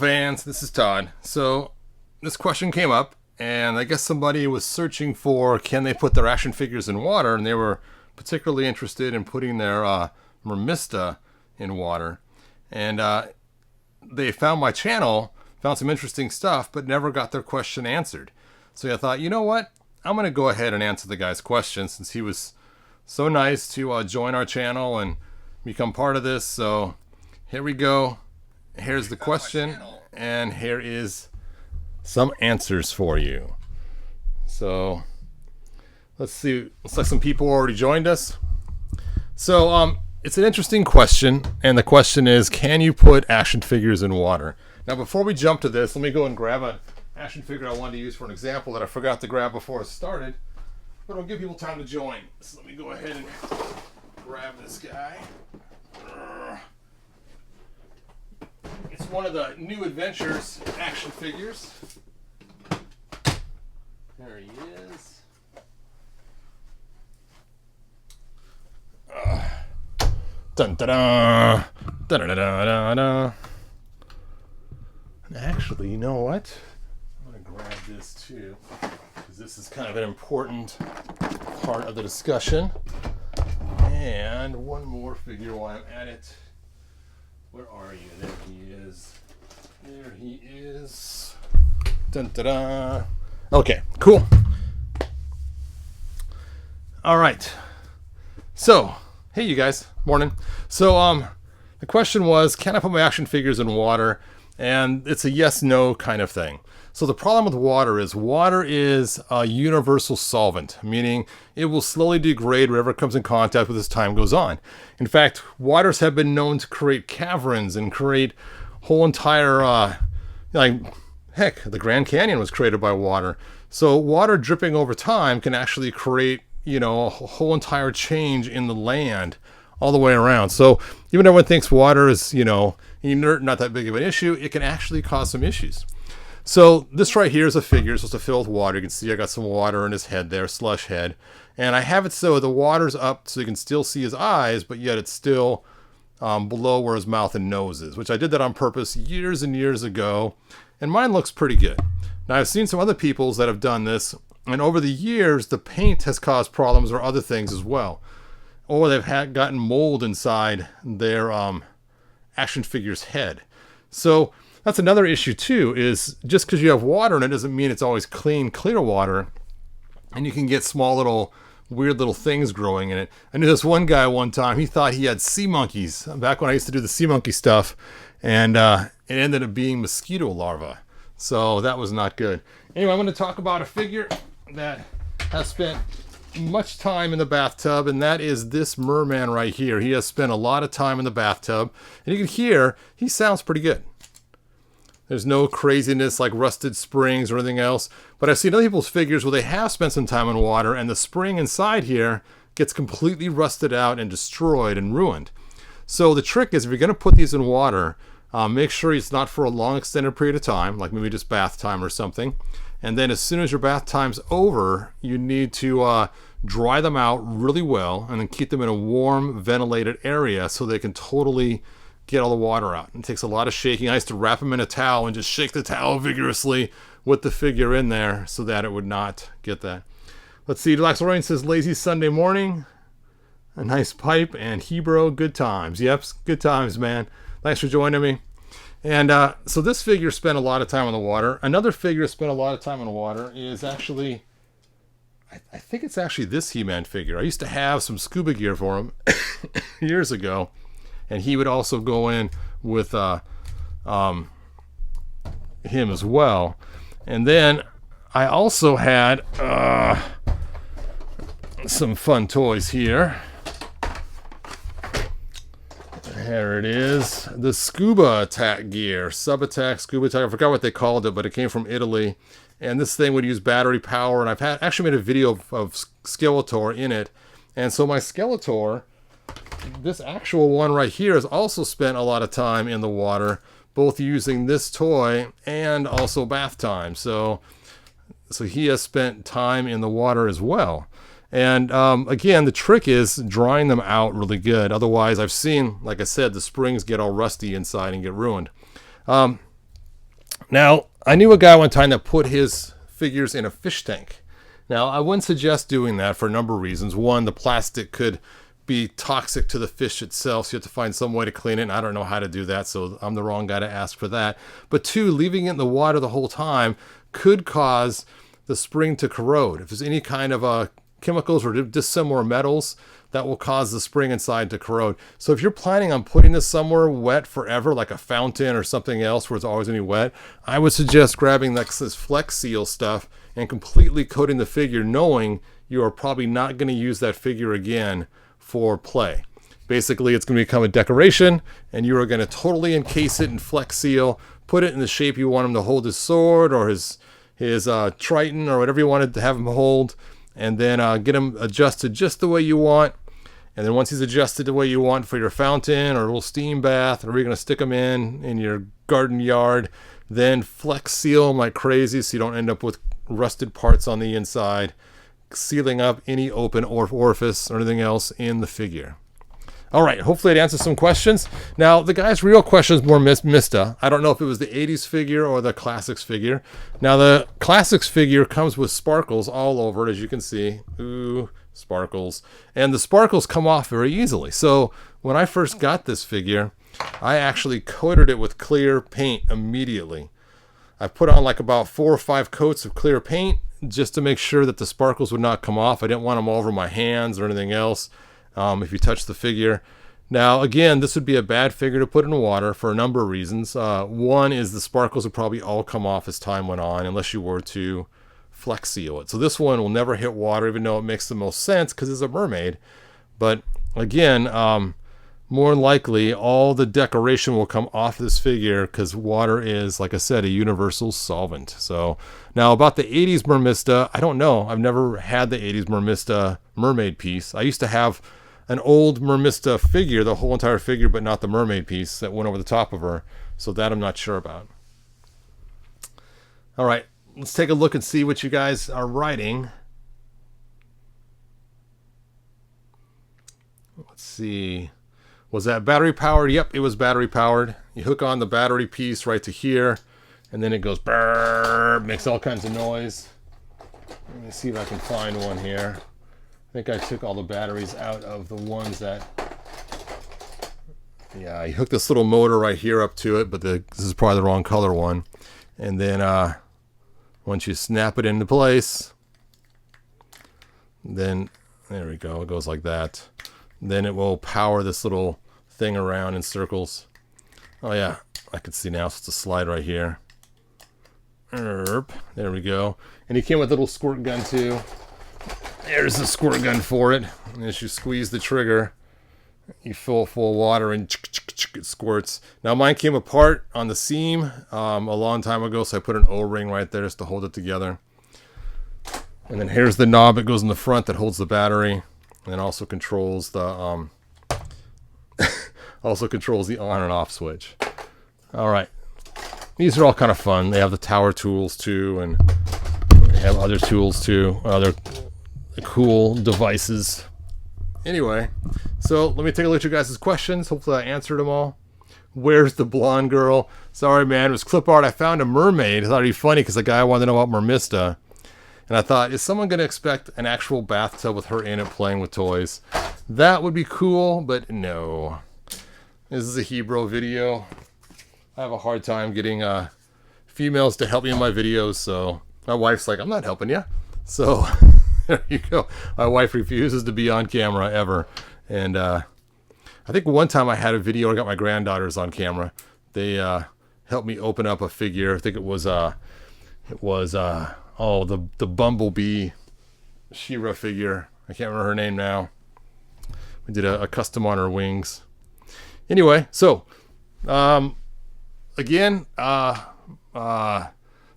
fans? This is Todd. So this question came up, and I guess somebody was searching for can they put their action figures in water, and they were particularly interested in putting their Mermista in water. And they found my channel, found some interesting stuff, but never got their question answered. So I thought, you know what? I'm going to go ahead and answer the guy's question since he was so nice to join our channel and become part of this. So here we go. Here's the question, and here is some answers for you. So let's see. Looks like some people already joined us. So it's an interesting question, and the question is, can you put action figures in water? Now, before we jump to this, let me go and grab an action figure I wanted to use for an example that I forgot to grab before it started, but it'll give people time to join. So let me go ahead and grab this guy. It's one of the New Adventures action figures. There he is. Dun da da da da da da da. Actually, you know what? I'm gonna grab this too, because this is kind of an important part of the discussion. And one more figure while I'm at it. Where are you? There he is. There he is. Dun da da. Okay, cool. All right. So, hey you guys, morning. So, the question was, can I put my action figures in water? And it's a yes/no kind of thing. So the problem with water is a universal solvent, meaning it will slowly degrade wherever it comes in contact with as time goes on. In fact, waters have been known to create caverns and create whole entire, heck, the Grand Canyon was created by water. So water dripping over time can actually create, a whole entire change in the land all the way around. So even though everyone thinks water is, inert, not that big of an issue, it can actually cause some issues. So this right here is a figure supposed to fill with water. You can see I got some water in his head there, slush head. And I have it so the water's up so you can still see his eyes, but yet it's still below where his mouth and nose is, which I did that on purpose years and years ago. And mine looks pretty good. Now I've seen some other people's that have done this, and over the years, the paint has caused problems or other things as well. Or they've gotten mold inside their action figure's head. So that's another issue too, is just because you have water in it doesn't mean it's always clean, clear water. And you can get small little, weird little things growing in it. I knew this one guy one time, he thought he had sea monkeys, back when I used to do the sea monkey stuff, and it ended up being mosquito larvae. So that was not good. Anyway, I'm going to talk about a figure that has spent much time in the bathtub, and that is this merman right here. He has spent a lot of time in the bathtub, and you can hear he sounds pretty good. There's no craziness like rusted springs or anything else, but I've seen other people's figures where they have spent some time in water and the spring inside here gets completely rusted out and destroyed and ruined. So the trick is, if you're going to put these in water, make sure it's not for a long extended period of time, like maybe just bath time or something. And then as soon as your bath time's over, you need to dry them out really well and then keep them in a warm, ventilated area so they can totally get all the water out. It takes a lot of shaking. I used to wrap them in a towel and just shake the towel vigorously with the figure in there so that it would not get that. Let's see, Laxorian says, lazy Sunday morning, a nice pipe, and Hebrew, good times. Yep, good times, man. Thanks for joining me. And so this figure spent a lot of time on the water. Another figure spent a lot of time on the water is actually, I think it's actually this He-Man figure. I used to have some scuba gear for him years ago. And he would also go in with him as well. And then I also had some fun toys here. There it is. The scuba attack gear. Sub-attack, scuba attack. I forgot what they called it, but it came from Italy. And this thing would use battery power. And I've actually made a video of Skeletor in it. And so my Skeletor, this actual one right here, has also spent a lot of time in the water, both using this toy and also bath time. So he has spent time in the water as well. And again, the trick is drying them out really good. Otherwise, I've seen, like I said, the springs get all rusty inside and get ruined. Now, I knew a guy one time that put his figures in a fish tank. Now, I wouldn't suggest doing that for a number of reasons. One, the plastic could be toxic to the fish itself, so you have to find some way to clean it, and I don't know how to do that, so I'm the wrong guy to ask for that. But two, leaving it in the water the whole time could cause the spring to corrode. If there's any kind of chemicals or dissimilar metals, that will cause the spring inside to corrode. So if you're planning on putting this somewhere wet forever, like a fountain or something else where it's always going to be wet, I would suggest grabbing this Flex Seal stuff and completely coating the figure, knowing you are probably not going to use that figure again for play. Basically, it's going to become a decoration, and you are going to totally encase it in Flex Seal, put it in the shape you want him to hold his sword or his Triton or whatever you wanted to have him hold, and then get him adjusted just the way you want. And then once he's adjusted the way you want for your fountain or a little steam bath, or you're going to stick him in your garden yard, then Flex Seal him like crazy so you don't end up with rusted parts on the inside, sealing up any open orifice or anything else in the figure. All right, hopefully it answers some questions. Now, the guy's real question is more Mista. I don't know if it was the 80s figure or the Classics figure. Now, the Classics figure comes with sparkles all over it, as you can see. Ooh, sparkles. And the sparkles come off very easily. So when I first got this figure, I actually coated it with clear paint immediately. I put on like about 4 or 5 coats of clear paint just to make sure that the sparkles would not come off. I didn't want them all over my hands or anything else. If you touch the figure. Now, again, this would be a bad figure to put in water for a number of reasons. One is the sparkles would probably all come off as time went on, unless you were to Flex Seal it. So this one will never hit water, even though it makes the most sense because it's a mermaid. But again, more likely, all the decoration will come off this figure because water is, like I said, a universal solvent. So now about the 80s Mermista, I don't know. I've never had the 80s Mermista mermaid piece. I used to have an old Mermista figure, the whole entire figure, but not the mermaid piece that went over the top of her. So that I'm not sure about. All right, let's take a look and see what you guys are writing. Let's see. Was that battery powered? Yep, it was battery powered. You hook on the battery piece right to here, and then it goes brrr, makes all kinds of noise. Let me see if I can find one here. I think I took all the batteries out of the ones that... Yeah, you hook this little motor right here up to it, but this is probably the wrong color one. And then once you snap it into place, then there we go. It goes like that. Then it will power this little thing around in circles. Oh yeah, I can see now. So it's a slide right here. There we go. And he came with a little squirt gun too. There's the squirt gun for it. And as you squeeze the trigger, you fill it full of water and it squirts. Now mine came apart on the seam a long time ago, so I put an O-ring right there just to hold it together. And then here's the knob that goes in the front that holds the battery, and also controls the on and off switch. All right, these are all kind of fun. They have the tower tools too, and they have other tools too, other cool devices. Anyway, so let me take a look at you guys' questions. Hopefully I answered them all. Where's the blonde girl? Sorry, man, it was clip art. I found a mermaid. I thought it'd be funny because the guy wanted to know about Mermista. And I thought, is someone going to expect an actual bathtub with her in it playing with toys? That would be cool, but no. This is a Hebrew video. I have a hard time getting females to help me in my videos, so my wife's like, I'm not helping you. So there you go. My wife refuses to be on camera ever. And I think one time I had a video, I got my granddaughters on camera. They helped me open up a figure. I think it was the Bumblebee She-Ra figure. I can't remember her name now. We did a custom on her wings. Anyway, so again,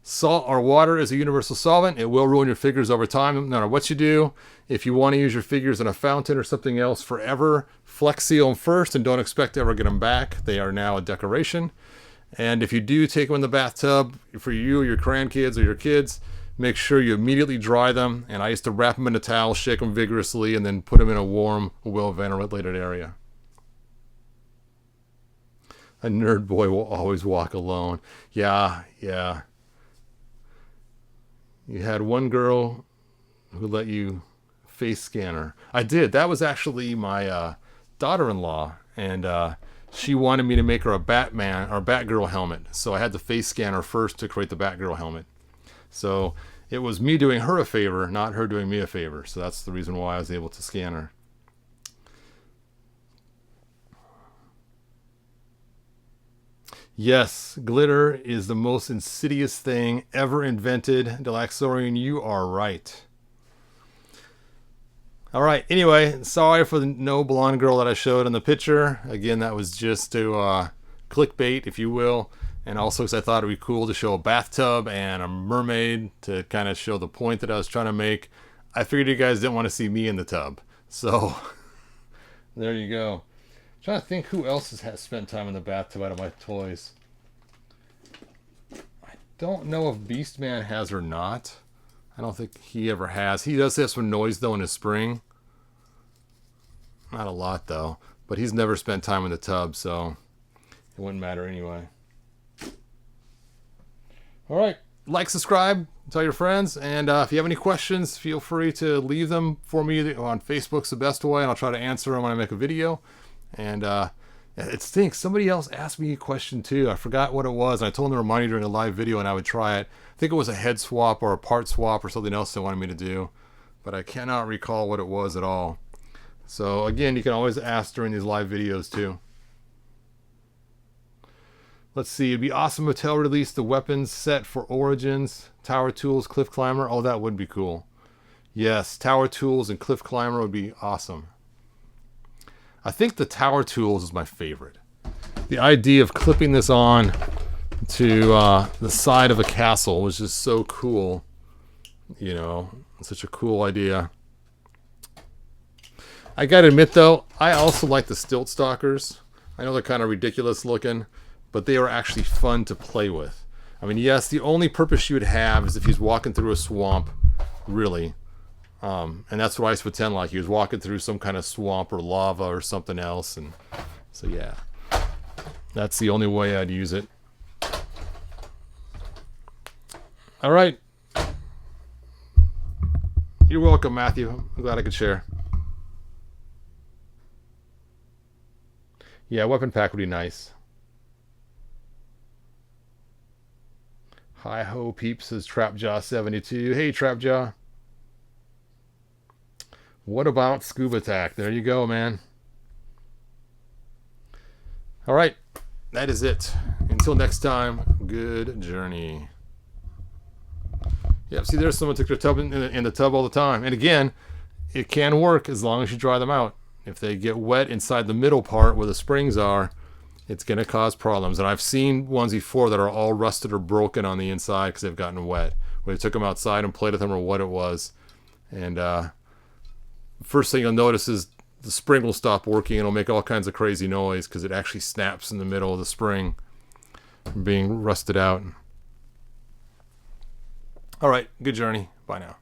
salt or water is a universal solvent. It will ruin your figures over time, no matter what you do. If you want to use your figures in a fountain or something else forever, Flex Seal them first and don't expect to ever get them back. They are now a decoration. And if you do take them in the bathtub, for you or your grandkids or your kids, make sure you immediately dry them. And I used to wrap them in a towel, shake them vigorously, and then put them in a warm, well-ventilated area. A nerd boy will always walk alone. Yeah, yeah. You had one girl who let you face scan her. I did. That was actually my daughter-in-law, and she wanted me to make her a Batman or Batgirl helmet. So I had the face scanner first to create the Batgirl helmet. So it was me doing her a favor, not her doing me a favor. So that's the reason why I was able to scan her. Yes, glitter is the most insidious thing ever invented. Delaxorian, you are right. All right, anyway, sorry for the no blonde girl that I showed in the picture. Again, that was just to clickbait, if you will. And also because I thought it would be cool to show a bathtub and a mermaid to kind of show the point that I was trying to make. I figured you guys didn't want to see me in the tub. So, there you go. I'm trying to think who else has spent time in the bathtub out of my toys. I don't know if Beastman has or not. I don't think he ever has. He does have some noise, though, in his spring. Not a lot, though. But he's never spent time in the tub, so it wouldn't matter anyway. All right. Like, subscribe, tell your friends. And if you have any questions, feel free to leave them for me on Facebook's the best way, and I'll try to answer them when I make a video. And it stinks. Somebody else asked me a question, too. I forgot what it was. I told them to remind me during a live video, and I would try it. I think it was a head swap or a part swap or something else they wanted me to do. But I cannot recall what it was at all. So, again, you can always ask during these live videos, too. Let's see. It'd be awesome if Mattel released the weapons set for Origins, Tower Tools, Cliff Climber. Oh, that would be cool. Yes, Tower Tools and Cliff Climber would be awesome. I think the Tower Tools is my favorite. The idea of clipping this on to the side of a castle was just so cool. You know, such a cool idea. I gotta admit, though, I also like the Stilt Stalkers. I know they're kind of ridiculous looking, but they are actually fun to play with. I mean, yes, the only purpose you would have is if he's walking through a swamp, really. And that's what I used to pretend like. He was walking through some kind of swamp or lava or something else. And so, yeah, that's the only way I'd use it. All right. You're welcome, Matthew. I'm glad I could share. Yeah, weapon pack would be nice. Hi ho peeps, says Trapjaw72. Hey Trapjaw. What about Scuba Tack? There you go, man. All right, that is it. Until next time, good journey. Yep, see, there's someone took their tub in the tub all the time. And again, it can work as long as you dry them out. If they get wet inside the middle part where the springs are, it's going to cause problems. And I've seen ones before that are all rusted or broken on the inside because they've gotten wet. We took them outside and played with them or what it was. And first thing you'll notice is the spring will stop working and it'll make all kinds of crazy noise because it actually snaps in the middle of the spring from being rusted out. All right, good journey. Bye now.